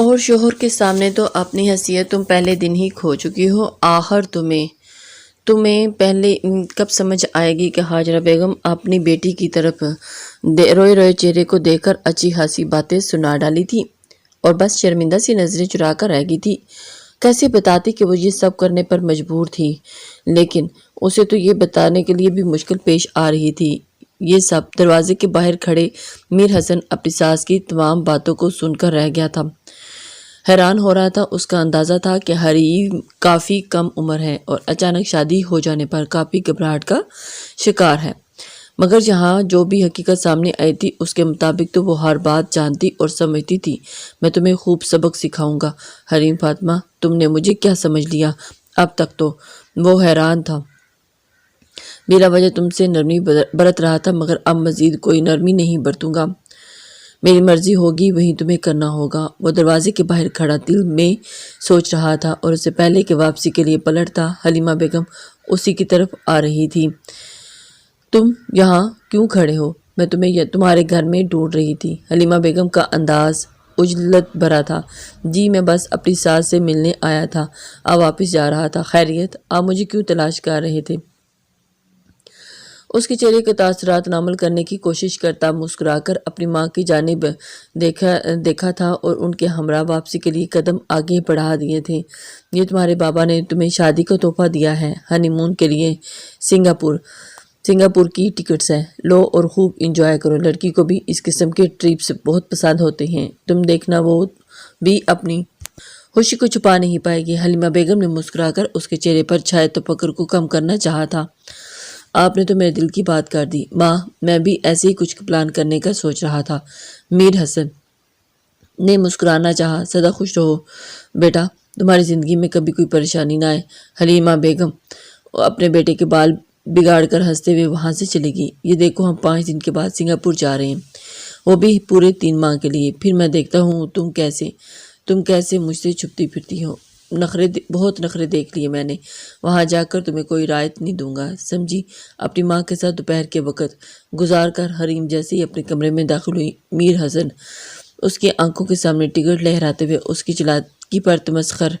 اور شوہر کے سامنے تو اپنی حیثیت تم پہلے دن ہی کھو چکی ہو۔ آخر تمہیں پہلے کب سمجھ آئے گی کہ ہاجرہ بیگم اپنی بیٹی کی طرف روئے روئے چہرے کو دیکھ کر اچھی خاصی باتیں سنا ڈالی تھی اور بس شرمندہ سی نظریں چرا کر رہ گئی تھی۔ کیسے بتاتی کہ وہ یہ سب کرنے پر مجبور تھی، لیکن اسے تو یہ بتانے کے لیے بھی مشکل پیش آ رہی تھی۔ یہ سب دروازے کے باہر کھڑے میر حسن اپنی ساس کی تمام باتوں کو سن کر رہ گیا تھا۔ حیران ہو رہا تھا۔ اس کا اندازہ تھا کہ حریم کافی کم عمر ہے اور اچانک شادی ہو جانے پر کافی گھبراہٹ کا شکار ہے، مگر جہاں جو بھی حقیقت سامنے آئی تھی اس کے مطابق تو وہ ہر بات جانتی اور سمجھتی تھی۔ میں تمہیں خوب سبق سکھاؤں گا حریم فاطمہ، تم نے مجھے کیا سمجھ لیا؟ اب تک تو وہ حیران تھا، بلا وجہ تم سے نرمی برت رہا تھا، مگر اب مزید کوئی نرمی نہیں برتوں گا۔ میری مرضی ہوگی وہی تمہیں کرنا ہوگا۔ وہ دروازے کے باہر کھڑا دل میں سوچ رہا تھا اور اس سے پہلے کہ واپسی کے لیے پلٹتا، حلیمہ بیگم اسی کی طرف آ رہی تھی۔ تم یہاں کیوں کھڑے ہو؟ میں تمہیں تمہارے گھر میں ڈھونڈ رہی تھی۔ حلیمہ بیگم کا انداز عجلت بھرا تھا۔ جی میں بس اپنی ساس سے ملنے آیا تھا، اب واپس جا رہا تھا۔ خیریت؟ آپ مجھے کیوں تلاش کر رہے تھے؟ اس کے چہرے کے تاثرات نامل کرنے کی کوشش کرتا مسکرا کر اپنی ماں کی جانب دیکھا تھا اور ان کے ہمراہ واپسی کے لیے قدم آگے بڑھا دیے تھے۔ یہ تمہارے بابا نے تمہیں شادی کا تحفہ دیا ہے، ہنی مون کے لیے سنگاپور کی ٹکٹس ہیں، لو اور خوب انجوائے کرو۔ لڑکی کو بھی اس قسم کے ٹرپس بہت پسند ہوتے ہیں، تم دیکھنا وہ بھی اپنی خوشی کو چھپا نہیں پائے گی۔ حلیمہ بیگم نے مسکرا کر اس کے چہرے پر چھائے تفکر کو کم کرنا چاہا تھا۔ آپ نے تو میرے دل کی بات کر دی ماں، میں بھی ایسے ہی کچھ پلان کرنے کا سوچ رہا تھا۔ میر حسن نے مسکرانا چاہا۔ سدا خوش رہو بیٹا، تمہاری زندگی میں کبھی کوئی پریشانی نہ آئے۔ حلیمہ بیگم اپنے بیٹے کے بال بگاڑ کر ہنستے ہوئے وہاں سے چلے گی۔ یہ دیکھو ہم 5 دن کے بعد سنگاپور جا رہے ہیں، وہ بھی پورے 3 ماہ کے لیے۔ پھر میں دیکھتا ہوں تم کیسے مجھ سے چھپتی پھرتی ہو۔ بہت نخرے دیکھ لیے میں نے، وہاں جا کر تمہیں کوئی رعایت نہیں دوں گا، سمجھی؟ اپنی ماں کے ساتھ دوپہر کے وقت گزار کر حریم جیسے ہی اپنے کمرے میں داخل ہوئی، میر حسن اس کی آنکھوں کے سامنے ٹکٹ لہراتے ہوئے اس کی چلاکی پر تمسخر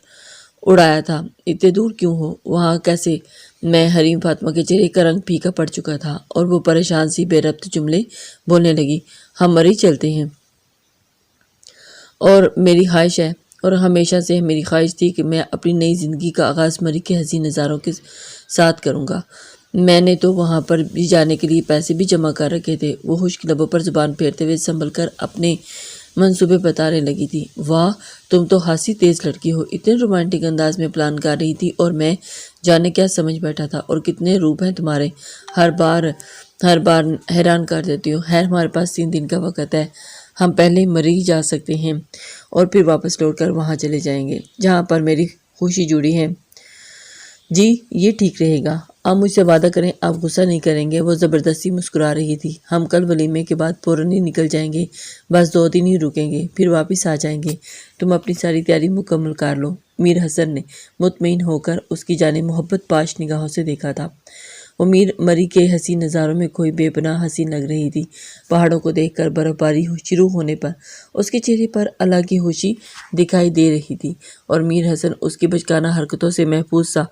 اڑایا تھا۔ اتنے دور کیوں ہو؟ وہاں کیسے؟ میں حریم فاطمہ کے چہرے کا رنگ پھیکا پڑ چکا تھا اور وہ پریشان سی بے ربط جملے بولنے لگی۔ ہم مری چلتے ہیں، اور میری خواہش ہے اور ہمیشہ سے میری خواہش تھی کہ میں اپنی نئی زندگی کا آغاز مری کے حسین نظاروں کے ساتھ کروں گا۔ میں نے تو وہاں پر بھی جانے کے لیے پیسے بھی جمع کر رکھے تھے۔ وہ خشک لبوں پر زبان پھیرتے ہوئے سنبھل کر اپنے منصوبے بتانے لگی تھی۔ واہ، تم تو خاصی تیز لڑکی ہو، اتنے رومانٹک انداز میں پلان کر رہی تھی اور میں جانے کیا سمجھ بیٹھا تھا۔ اور کتنے روپ ہیں تمہارے، ہر بار حیران کر دیتی ہو۔ خیر ہمارے پاس 3 دن کا وقت ہے، ہم پہلے مری جا سکتے ہیں اور پھر واپس لوٹ کر وہاں چلے جائیں گے جہاں پر میری خوشی جڑی ہے۔ جی یہ ٹھیک رہے گا، آپ مجھ سے وعدہ کریں آپ غصہ نہیں کریں گے؟ وہ زبردستی مسکرا رہی تھی۔ ہم کل ولیمے کے بعد فوراً ہی نکل جائیں گے، بس 2 دن ہی رکیں گے، پھر واپس آ جائیں گے۔ تم اپنی ساری تیاری مکمل کر لو۔ میر حسن نے مطمئن ہو کر اس کی جانب محبت پاش نگاہوں سے دیکھا تھا۔ وہ مری کے حسین نظاروں میں کوئی بے پناہ حسین لگ رہی تھی۔ پہاڑوں کو دیکھ کر برف باری شروع ہونے پر اس کے چہرے پر اللہ کی خوشی دکھائی دے رہی تھی اور میر حسن اس کی بچکانہ حرکتوں سے محفوظ سا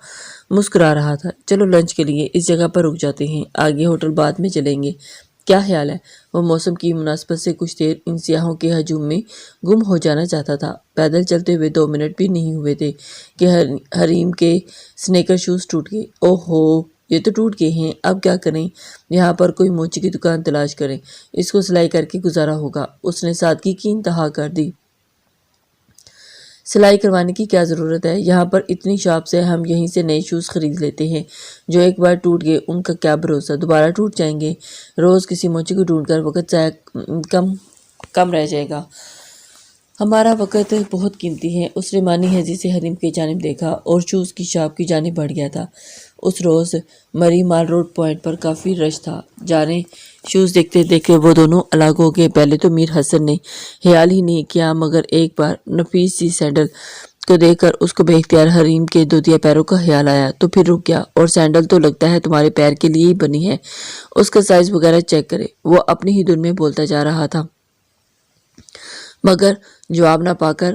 مسکرا رہا تھا۔ چلو لنچ کے لیے اس جگہ پر رک جاتے ہیں، آگے ہوٹل بعد میں چلیں گے، کیا خیال ہے؟ وہ موسم کی مناسبت سے کچھ دیر ان سیاحوں کے ہجوم میں گم ہو جانا چاہتا تھا۔ پیدل چلتے ہوئے 2 منٹ بھی نہیں ہوئے تھے کہ حریم کے سنیکر شوز ٹوٹ گئے۔ اوہ ہو، یہ تو ٹوٹ گئے ہیں، اب کیا کریں؟ یہاں پر کوئی موچی کی دکان تلاش کریں، اس کو سلائی کر کے گزارا ہوگا۔ اس نے سادگی کی انتہا کر دی۔ سلائی کروانے کی کیا ضرورت ہے؟ یہاں پر اتنی شاپس ہیں، ہم یہیں سے نئے شوز خرید لیتے ہیں۔ جو ایک بار ٹوٹ گئے ان کا کیا بھروسہ دوبارہ ٹوٹ جائیں گے؟ روز کسی موچی کو ڈھونڈ کر وقت ضائع کم رہ جائے گا، ہمارا وقت بہت قیمتی ہے۔ اس نے مانی ہیزی سے حریم کی جانب دیکھا اور شوز کی شاپ کی جانب بڑھ گیا تھا۔ اس روز مری مال روڈ پوائنٹ پر کافی رش تھا۔ جانے شوز دیکھتے دیکھتے وہ دونوں الگ ہو گئے۔ پہلے تو میر حسن نے خیال ہی نہیں کیا، مگر ایک بار نفیس سی سینڈل کو دیکھ کر اس کو بے اختیار حریم کے دودیا پیروں کا خیال آیا، تو پھر رک گیا۔ اور سینڈل تو لگتا ہے تمہارے پیر کے لیے ہی بنی ہے، اس کا سائز وغیرہ چیک کرے، وہ اپنی ہی دھن میں بولتا جا رہا تھا، مگر جواب نہ پا کر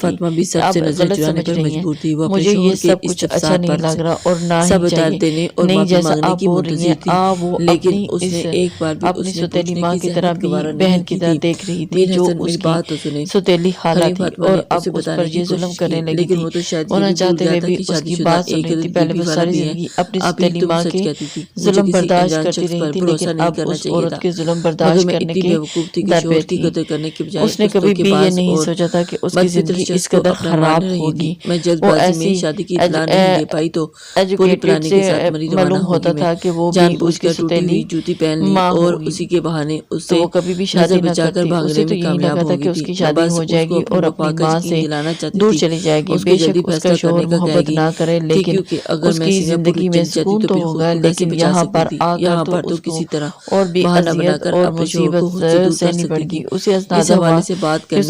فاطمہ بھی سب آپ سے نظر غلط چرانے سمجھ پر رہی ہیں، مجبور تھی۔ وہ اپنے مجھے یہ شوہر کے سب کچھ اچھا استفسار نہیں پر لگ رہا اور نہ ہی سب اتار چاہیے، دینے اور نہیں معافی جیسا مانگنے آپ کی بول رہی ہیں، منتظر تھی، وہ لیکن اپنی اس نے ایک بار بھی اپنی اس نے ستیلی پوچھنے ماں کی کی طرح زحمت بھی گوارا بہن نہیں کی کی طرح تھی۔ دیکھ رہی تھی، میر جو حسن اس میری کی بات تو سنیں۔ ستیلی خالہ خلیل تھی فاطمہ اور نے اب اسے اس پر بتانے کی یہ ظلم کوشش کرنے کی، لگی لیکن تھی، وہ تو شاید وہ یہ نہ بھی بھول چاہتے گیا ہوئے تھا بھی کہ اس شادی کی شدہ بات سن ایک رہی تھی۔ لڑکی پہلے بھی وہ والا ساری بھی ہے۔ زندگی اپنی ابھی ستیلی تم ماں سچ کے کہتی تھی، مجھے ظلم کسی برداشت انجان کرتی شخص رہی پر تھی، بھروسہ لیکن نہیں اب کرنا اس چاہیے عورت تھا، کے ظلم مگر برداشت میں کرنے اتنی کے بیوقوف تھی کہ در پہ شوہر کی تھی۔ قدر کرنے کے بجائے اس نے اس کبھی دھوکے بھی یہ باز نہیں اور سوچا تھا کہ اس کی بدفطر زندگی شخص اس کو قدر اپنا مان خراب رہے گی۔ ہوگی۔ میں جلد وہ بازی میں ایسی شادی کی اطلاع نہیں دے پائی تو پوری ایجوکیٹڈ پلاننگ سے کے ساتھ مری روانہ معلوم ہوگی ہوتا میں، تھا کہ وہ بھی جان اس بوجھ کی کر ٹوٹی ہوئی ستیلی جوتی پہن لی ماں اور ہوگی، اسی کے بہانے اس تو سے وہ کبھی بھی نظر شادی نہ بچا کر کرتی۔ بھاگنے اسے تو میں یہی کامیاب لگا ہو تھا گئی کہ اس تھی۔ کی میں شادی بس ہو اس جائے کو گی اپنی اور وفا اپنی کا ماں یقین سے دلانا چاہتی دور تھی، چلی جائے گی۔ اس کو بے جلدی شک اس کا فیصلہ شوہر کرنے کا کہے محبت گی، نہ کرے، ٹھیک لیکن کیونکہ اگر اس میں کی سنگاپور زندگی میں چلی جاتی سکون تو تو پھر خود ہوگا، کو کیسے لیکن بچا یہاں سکتی پر تھی؟ آ کر یہاں تو پر تو اس کو کسی طرح اور بھی بہانہ بنا اذیت کر اور اپنے شوہر کو مصیبت خود سے دور کر سہنی پڑ سکتی گی۔ تھی۔ اسے اس اندازہ ہوا حوالے سے بات کہ اس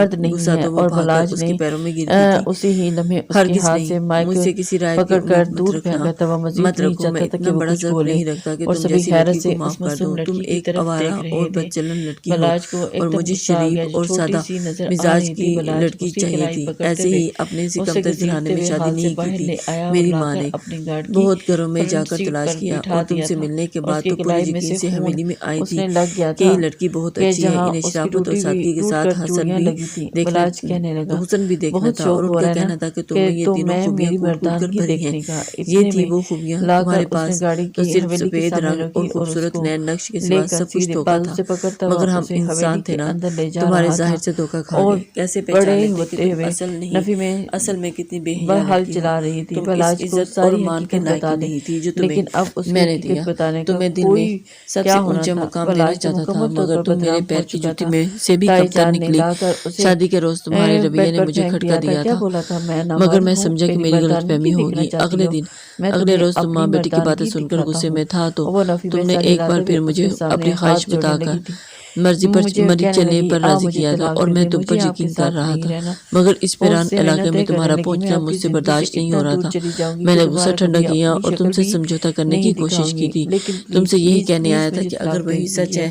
مرد نہیں غصہ ہے تو وہ اور بھاگ کر بلاج اس نے کے پیروں میں گر گئی تھی۔ اسی ہی لمحے اس کے ہرگز ہاتھ سے نہیں، مائک مجھ سے کسی رائے کی پکڑ کر امید دور مت پھینک رکھنا، دیتا۔ وہ مزید مت نہیں رکھو، میں چاہتا تھا کہ اتنا وہ بڑا کچھ ضرر بولے نہیں رکھتا کہ اور تم سبھی جیسی حیرت لڑکی سے کو اس معاف کر معصوم دوں۔ تم لڑکی کی ایک طرف آوارہ دیکھ رہے اور تھے۔ بدچلن لڑکی ہو بلاج کو اور ایک دم مجھے غصہ آ گیا۔ شریف جو اور چھوٹی سادہ سی نظر آ مزاج رہی کی تھی بلاج لڑکی اس کی چاہیے کلائی تھی، پکڑتے ایسے ہوئے ہی اپنے سے اسے کمتر گھرانے گھسیٹتے میں ہوئے شادی ہال سے نہیں کی باہر تھی لے آیا اور میری لا ماں کر نے۔ اپنی گاڑی کی بہت گھروں میں جا فرنٹ کر سیٹ تلاش پر کیا بٹھا اور تم دیا سے تھا۔ ملنے کے اس بعد کی تو پورے کلائی میں یقین سے سے خون حویلی میں آئی تھی اسنے لگ گیا کہ تھا یہ لڑکی بہت کہ اچھی ہے، جہاں انہیں اس کی شرافت اور ٹوٹی ہوئی سادگی کے ٹوٹ ساتھ کر حسن چوڑیاں بھی لگی تھی۔ دیکھنا بلاج کہنے لگا، حسن بھی دیکھنا بہت تھا اور شوق ان ہو کا رہا ہے نا کہنا تھا کہ تم کہ میں یہ تو تینوں میں خوبیاں میری کھول کھول کر مردانگی بھری ہیں۔ دیکھنے کا۔ یہ اتنے تھی میں وہ خوبیاں، لا کر تمہارے اس نے پاس گاڑی تو کی صرف حویلی کے سفید سامنے رنگ اور رکھی اور اس خوبصورت کو نئے نقش کے لے سوا کر سب کچھ سیدھے دھوکا بازو تھا، سے پکڑتا ہوا مگر ہم اسے حویلی انسان تھے کے نا، اندر لے جا تمہارے رہا تھا ظاہر سے دھوکا کھا اور گئے، کیسے بڑے پہچان لیتے کہ ہوتے تم ہوئے اصل نہیں، نفی میں اصل میں کتنی بے حیا بہرحال لڑکی ہو۔ چلا رہی تھی۔ تم اس بلاج کو عزت اور ساری مان کے حقیقت لائق بتا ہی دی، نہیں تھی جو تمہیں لیکن اب اس کی میں نے دیا۔ حقیقت بتانے کا تمہیں دل میں کوئی سب سے کیا ہونا اونچا تھا۔ مقام دینا بلاج تو چاہتا تھا، مکمل طور مگر پر تم میرے بدنام ہو پیر کی چکا جوتی تھا۔ میں سے بھی تائی کمتر جان نے نکلی۔ لا کر اسے شادی کے روز تمہارے رویے بیڈ نے پر مجھے پھینک کھٹکا دیا تھا۔ دیا کیا تھا، بولا تھا؟ میں مگر نامرد میں ہوں، سمجھا کہ میری میری غلط مردانگی فہمی دیکھنا ہوگی۔ چاہتی اگلے ہو؟ دن، میں اگلے تمہیں روز تم اپنی ماں بیٹی کی باتیں مردانگی سن کر دکھاتا غصے ہوں۔ میں تھا تو اور وہ نفی تم میں نے سر ایک بار ہلاتے ہوئے پھر اس مجھے کے سامنے اپنی خواہش ہاتھ بتا جوڑنے کر لگی تھی۔ مرضی مجھے مری کہنے چلنے لگی، پر راضی مجھے کیا تھا طلاق اور دے میں دے، تم پر مجھے آپ کے یقین کر ساتھ رہا نہیں تھا، رہنا۔ مگر اس وہ اس ویران سے علاقے میں منتیں کرنے تمہارا لگی، میں پہنچنا آپ کی مجھ سے زندگی سے برداشت نہیں اتنا ہو رہا دور تھا۔ چلی جاؤں گی میں کہ نے غصہ دوبارہ ٹھنڈا کبھی کیا اپنی اور تم شکل سے بھی سمجھوتا کرنے نہیں کی کوشش دکھاؤں کی گی، تھی۔ لیکن تم پلیز سے یہی پلیز کہنے پلیز آیا تھا مجھے کہ طلاق اگر دے وہی سچ دیجیے۔ ہے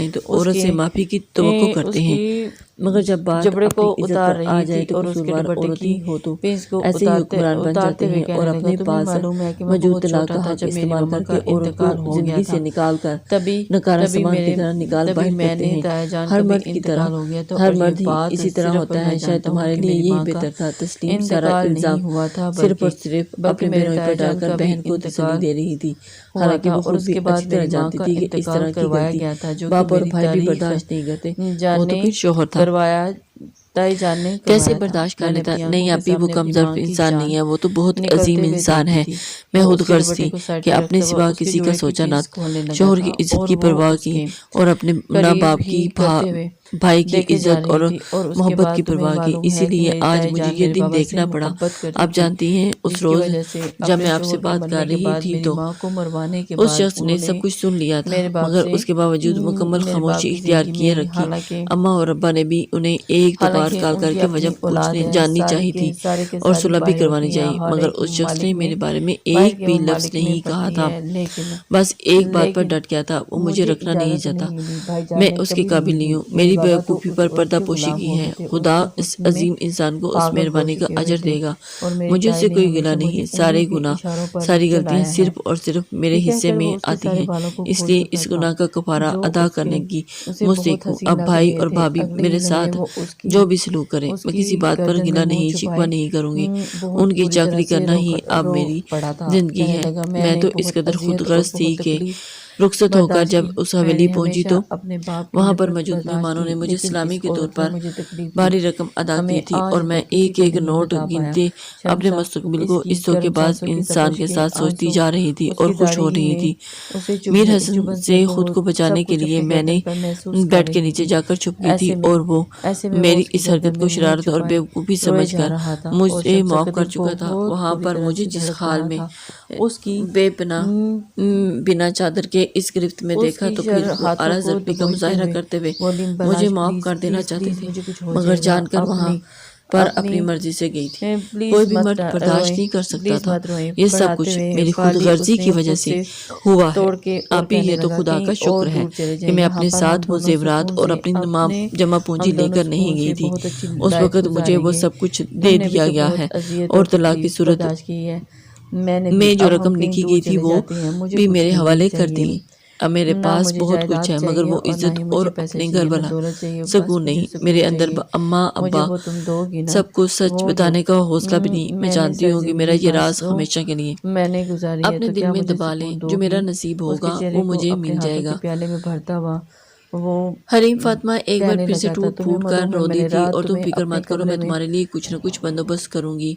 جائیں تو عورت سے معافی کی توقع کرتے ہیں، مگر جب بات جبڑے کو اپنی عزت اتار پر رہی آ جائے تھی تو اور اس کے قصوروار دوپٹے عورت کی ہی ہو تو پینس کو ایسے ہی حکمران بن اتارتے جاتے ہیں ہوئے اور کہنے اپنے لگا، تمہیں پاس معلوم ہے کہ میں موجود بہت طلاق چھوٹا کا تھا حق جب میری استعمال ماما کر کا کے عورت کو انتقال ہو گیا زندگی تھا، سے نکال کر تبھی نکارہ تبھی سامان کی میرے طرح نکال تبھی باہر میں کرتے نے ہیں۔ دایا جان ہر کا بھی مرد کی طرح انتقال ہو گیا، تو ہر اور یہ مرد ہی بات اسی طرح صرف ہوتا میں ہے، شاید جانتا ہوں تمہارے کہ لیے میری یہی ماں کا بہتر تھا۔ تسلیم سارا انتقال الزام نہیں ہوا تھا صرف اور صرف بلکہ اپنے میرے بہنوئی پر دایا ڈال جان کر کا بھی بہن کو تسلی انتقال دے رہی تھی، ہوا حالانکہ تھا، وہ اور خود اس بھی کے بعد اچھی طرح میری ماں جانتی کا تھی کہ اس انتقال طرح کی کروایا غلطی گیا تھا، جو کہ باپ اور میری بھائی بھی تاریخ برداشت نہیں کرتے، وہ تو جانے پھر شوہر تھا۔ کروایا تائی جان نے کیسے کروایا تھا۔ برداشت کر میں نے لیتا؟ اپنی نہیں آنکھوں کے ابھی وہ سامنے اپنی کمزور ماں کی انسان نہیں جان ہے، وہ تو بہت عظیم نکلتے ہوئے انسان دیکھی ہے۔ تھی۔ میں وہ خود اس کے غرض دوپٹے تھی کو سائڈ کہ پہ اپنے رکھتا ہوا سوا اس کے کسی کا جوڑے کی سوچا نہ پینس تھا، کھولنے لگا شوہر تھا، کی عزت اور کی وہ پرواہ اس کی کے اور اپنے نہ قریب باپ کی ہی کرتے ہوئے بھائی کی دیکھے جا عزت اور رہی تھی۔ اور اس کے محبت بعد کی تمہیں پرواہ کی، معلوم اسی ہے کہ لیے میری آج تائی مجھے جان یہ میرے دن بابا سے دیکھنا پڑا۔ محبت کرتی آپ تھی، جانتی ہیں اس جس کی روز وجہ سے جب اپنے میں آپ سے شوہر کے بات کر مرنے کے رہی بعد تھی میری تو ماں کو مروانے کے اس بعد شخص نے انہوں سب نے کچھ سن لیا تھا، میرے باپ مگر سے اس کے باوجود مکمل میرے باپ خاموشی کی اختیار زندگی کیے میں رکھی۔ حالانکہ اماں اور ابا نے بھی انہیں ایک دو بار حالانکہ کال ان کر کی کے اپنی وجہ اولاد پوچھنے ہے، جاننی سارے چاہیے تھی کے اور ساری صلح بھی باہر کروانی ہوتی ہیں، چاہیے، مگر ہر اس شخص نے ممالک میرے میں بارے میں باہر ایک کے بھی لفظ ممالک میں نہیں کہا پڑتی تھا، ہے، لیکن بس ایک بات پر لیکن ڈٹ گیا تھا، وہ مجھے مجھے رکھنا نہیں اجازت چاہتا، نہیں ملی۔ بھائی جان میں نے اس کے کبھی قابل نہیں نہیں دی، ہوں، میری بیوقوفی پر پردہ پوشی کی ہے۔ خدا اس عظیم انسان کو اس مہربانی کا اجر دے گا۔ مجھے اس سے کوئی گلہ نہیں، سارے گناہ، ساری غلطیاں صرف اور صرف میرے حصے میں آتی ہیں، اس لیے اس گناہ کا کفارہ ادا کرنے کی مستحق ہوں۔ اب بھائی اور بھابھی میرے ساتھ جو بھی سلوک کریں، میں کسی بات پر گلہ نہیں، شکوہ نہیں کروں گی۔ ان کی چاکری کرنا ہی اب میری زندگی ہے۔ میں تو اس قدر خود غرض تھی کہ رخصت ہو کر جب اس حویلی پہنچی تو وہاں پر موجود مہمانوں نے مجھے سلامی کے طور پر بھاری رقم ادا کی تھی، اور میں ایک ایک نوٹ گنتے اپنے مستقبل کو اس دھوکے باز انسان کے ساتھ سوچتی جا رہی تھی اور خوش ہو رہی تھی۔ میر حسن سے خود کو بچانے کے لیے میں نے بیڈ کے نیچے جا کر چھپ گئی تھی، اور وہ میری اس حرکت کو شرارت اور بیوقوفی سمجھ کر مجھے معاف کر چکا تھا۔ وہاں پر مجھے جس حال میں اس کی بے پناہ بنا چادر کے اس گرفت میں دیکھا تو پھر وہ اعلیٰ ضربی کا مظاہرہ کرتے ہوئے مجھے معاف کر دینا چاہتے تھے، مگر جان کر وہاں پر اپنی مرضی سے گئی تھی۔ کوئی بھی مرد برداشت نہیں کر سکتا تھا۔ یہ سب کچھ میری خود غرضی کی وجہ سے ہوا ہے۔ آپ ہی یہ تو خدا کا شکر ہے کہ میں اپنے ساتھ وہ زیورات اور اپنی تمام جمع پونجی لے کر نہیں گئی تھی۔ اس وقت مجھے وہ سب کچھ دے دیا گیا ہے، اور طلاق کی صورت میں جو رقم لکھی گئی تھی وہ بھی میرے حوالے کر دی۔ اب میرے پاس بہت کچھ ہے، مگر وہ عزت اور اپنے گھر والا سکون نہیں۔ میرے اندر اماں ابا سب کو سچ بتانے کا حوصلہ بھی نہیں۔ میں جانتی ہوں کہ میرا یہ راز ہمیشہ کے لیے اپنے دل میں دبا لیں، جو میرا نصیب ہوگا وہ مجھے مل جائے گا۔ حریم فاطمہ ایک بار پھر سے ٹوٹ پھوٹ کر رو دی تھی، اور تم فکر مت کرو، میں تمہارے لیے کچھ نہ کچھ بندوبست کروں گی،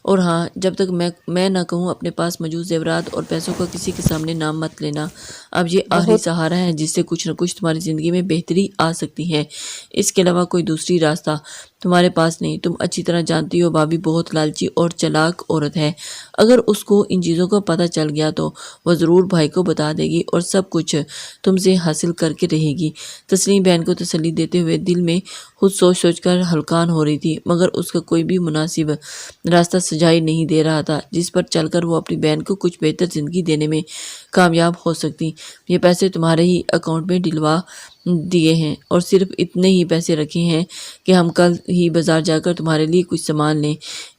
اور ہاں، جب تک میں نہ کہوں اپنے پاس موجود زیورات اور پیسوں کا کسی کے سامنے نام مت لینا۔ اب یہ آخری سہارا ہے جس سے کچھ نہ کچھ تمہاری زندگی میں بہتری آ سکتی ہے، اس کے علاوہ کوئی دوسری راستہ تمہارے پاس نہیں۔ تم اچھی طرح جانتی ہو بھابھی بہت لالچی اور چلاک عورت ہے۔ اگر اس کو ان چیزوں کا پتہ چل گیا تو وہ ضرور بھائی کو بتا دے گی اور سب کچھ تم سے حاصل کر کے رہے گی۔ تسلیم بہن کو تسلی دیتے ہوئے دل میں خود سوچ سوچ کر ہلکان ہو رہی تھی، مگر اس کا کوئی بھی مناسب راستہ سجائی نہیں دے رہا تھا جس پر چل کر وہ اپنی بہن کو کچھ بہتر زندگی دینے میں کامیاب ہو سکتی۔ یہ پیسے تمہارے ہی اکاؤنٹ میں ڈلوا دیے ہیں، اور صرف اتنے ہی پیسے رکھے ہیں کہ ہم کل ہی بازار جا کر تمہارے لیے کچھ سامان لیں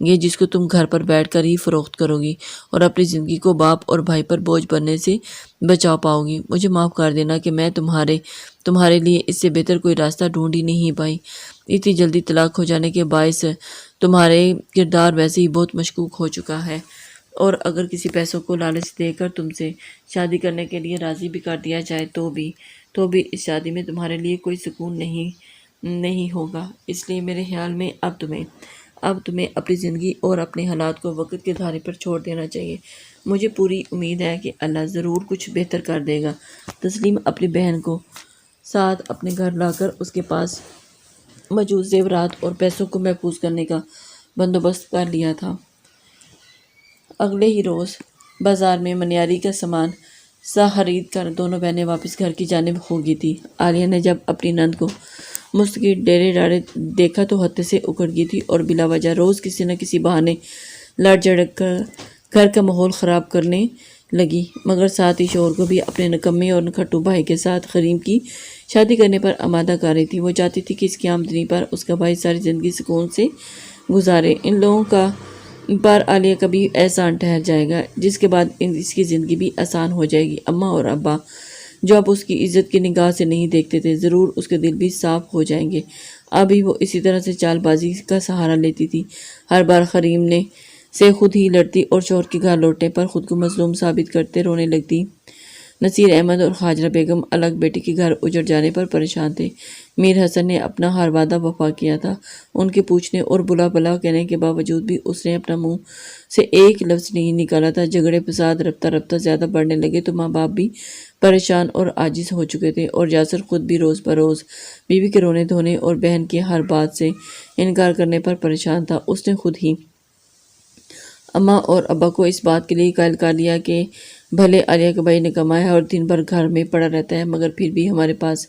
گے جس کو تم گھر پر بیٹھ کر ہی فروخت کرو گی، اور اپنی زندگی کو باپ اور بھائی پر بوجھ بننے سے بچا پاؤ گی۔ مجھے معاف کر دینا کہ میں تمہارے لیے اس سے بہتر کوئی راستہ ڈھونڈ ہی نہیں پائی۔ اتنی جلدی طلاق ہو جانے کے باعث تمہارے کردار ویسے ہی بہت مشکوک ہو چکا ہے، اور اگر کسی پیسوں کو لالچ دے کر تم سے شادی کرنے کے لیے راضی بھی کر دیا جائے تو بھی اس شادی میں تمہارے لیے کوئی سکون نہیں ہوگا۔ اس لیے میرے خیال میں اب تمہیں اپنی زندگی اور اپنے حالات کو وقت کے دھارے پر چھوڑ دینا چاہیے۔ مجھے پوری امید ہے کہ اللہ ضرور کچھ بہتر کر دے گا۔ تسلیم اپنی بہن کو ساتھ اپنے گھر لا کر اس کے پاس موجود زیورات اور پیسوں کو محفوظ کرنے کا بندوبست کر لیا تھا۔ اگلے ہی روز بازار میں منیاری کا سامان خرید کر دونوں بہنیں واپس گھر کی جانب ہو گئی تھی۔ عالیہ نے جب اپنی نند کو مستقل ڈیرے ڈالے دیکھا تو حد سے اکڑ گئی تھی، اور بلا وجہ روز کسی نہ کسی بہانے لڑ جھڑک کر گھر کا ماحول خراب کرنے لگی، مگر ساتھ ہی شوہر کو بھی اپنے نکمے اور نکھٹو بھائی کے ساتھ حریم کی شادی کرنے پر آمادہ کر رہی تھی۔ وہ چاہتی تھی کہ اس کی آمدنی پر اس کا بھائی ساری زندگی سکون سے گزارے۔ ان لوگوں کا پر عالیہ کا بھی احسان ٹھہر جائے گا، جس کے بعد اس کی زندگی بھی آسان ہو جائے گی۔ اماں اور ابا جو اب اس کی عزت کی نگاہ سے نہیں دیکھتے تھے، ضرور اس کے دل بھی صاف ہو جائیں گے۔ ابھی وہ اسی طرح سے چال بازی کا سہارا لیتی تھی، ہر بار حریم سے خود ہی لڑتی اور شوہر کے گھر لوٹنے پر خود کو مظلوم ثابت کرتے رونے لگتی۔ نصیر احمد اور ہاجرہ بیگم الگ بیٹی کے گھر اجڑ جانے پر پریشان تھے۔ میر حسن نے اپنا ہر وعدہ وفا کیا تھا۔ ان کے پوچھنے اور بلا بلا کہنے کے باوجود بھی اس نے اپنا منہ سے ایک لفظ نہیں نکالا تھا۔ جھگڑے فساد رفتہ زیادہ بڑھنے لگے تو ماں باپ بھی پریشان اور عاجز ہو چکے تھے، اور یاسر خود بھی روز بروز بیوی کے رونے دھونے اور بہن کے ہر بات سے انکار کرنے پر پریشان تھا۔ اس نے خود ہی اماں اور ابا کو اس بات کے لیے قائل کر لیا کہ بھلے عالیہ کا بھائی نکما ہے اور دن بھر گھر میں پڑا رہتا ہے، مگر پھر بھی ہمارے پاس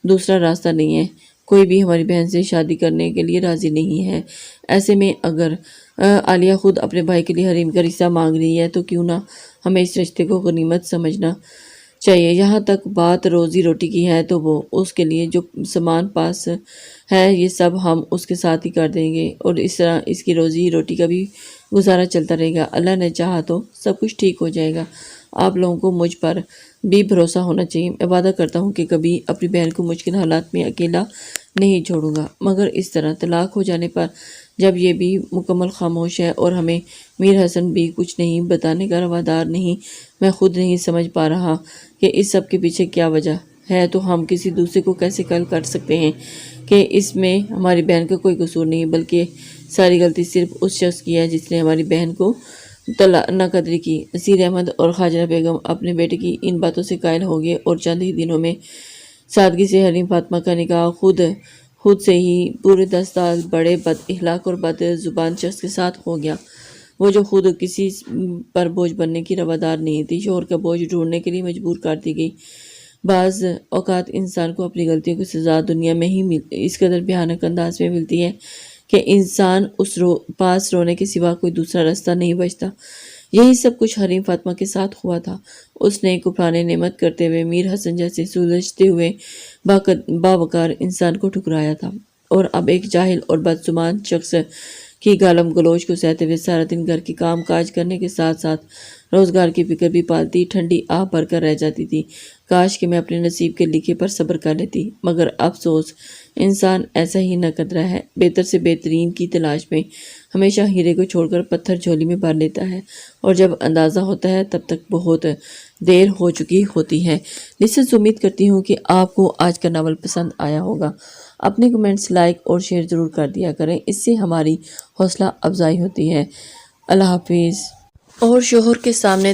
دوسرا راستہ نہیں ہے۔ کوئی بھی ہماری بہن سے شادی کرنے کے لیے راضی نہیں ہے۔ ایسے میں اگر عالیہ خود اپنے بھائی کے لیے حریم کا رشتہ مانگ رہی ہے تو کیوں نہ ہمیں اس رشتے کو غنیمت سمجھنا چاہیے۔ یہاں تک بات روزی روٹی کی ہے تو وہ اس کے لیے جو سامان پاس ہے یہ سب ہم اس کے ساتھ ہی کر دیں گے، اور اس طرح اس کی روزی روٹی کا بھی گزارا چلتا رہے گا۔ اللہ نے چاہا تو سب کچھ ٹھیک ہو جائے گا۔ آپ لوگوں کو مجھ پر بھی بھروسہ ہونا چاہیے۔ میں وعدہ کرتا ہوں کہ کبھی اپنی بہن کو مشکل حالات میں اکیلا نہیں چھوڑوں گا، مگر اس طرح طلاق ہو جانے پر جب یہ بھی مکمل خاموش ہے اور ہمیں میر حسن بھی کچھ نہیں بتانے کا روادار نہیں، میں خود نہیں سمجھ پا رہا کہ اس سب کے پیچھے کیا وجہ ہے، تو ہم کسی دوسرے کو کیسے کر سکتے ہیں کہ اس میں ہماری بہن کا کوئی قصور نہیں، بلکہ ساری غلطی صرف اس شخص کی ہے جس نے ہماری بہن کو نہ قدری کی۔ نصیر احمد اور خاجرہ بیگم اپنے بیٹے کی ان باتوں سے قائل ہو گئے اور چند ہی دنوں میں سادگی سے حلیم فاطمہ کا نکاح خود سے ہی پورے 10 سال بڑے بد اخلاق اور بد زبان شخص کے ساتھ ہو گیا، وہ جو خود کسی پر بوجھ بننے کی روادار نہیں تھی، شوہر کا بوجھ ڈھونڈنے کے لیے مجبور کر دی گئی۔ بعض اوقات انسان کو اپنی غلطیوں کی سزا دنیا میں ہی اس قدر بھیانک انداز میں ملتی ہے کہ انسان اس پاس رونے کے سوا کوئی دوسرا راستہ نہیں بچتا۔ یہی سب کچھ حریم فاطمہ کے ساتھ ہوا تھا۔ اس نے کفران نعمت کرتے ہوئے میر حسن جیسے سلجھتے ہوئے باوقار انسان کو ٹھکرایا تھا، اور اب ایک جاہل اور بدزبان شخص کی گالم گلوچ کو سہتے ہوئے سارا دن گھر کے کام کاج کرنے کے ساتھ ساتھ روزگار کی فکر بھی پالتی ٹھنڈی آہ بھر کر رہ جاتی تھی۔ کاش کہ میں اپنے نصیب کے لکھے پر صبر کر لیتی، مگر افسوس انسان ایسا ہی نہ قدرا ہے، بہتر سے بہترین کی تلاش میں ہمیشہ ہیرے کو چھوڑ کر پتھر جھولی میں بھر لیتا ہے، اور جب اندازہ ہوتا ہے تب تک بہت دیر ہو چکی ہوتی ہے۔ لسنرز، امید کرتی ہوں کہ آپ کو آج کا ناول پسند آیا ہوگا۔ اپنے کمنٹس لائک اور شیئر ضرور کر دیا کریں، اس سے ہماری حوصلہ افزائی ہوتی ہے۔ اللہ حافظ۔ اور شوہر کے سامنے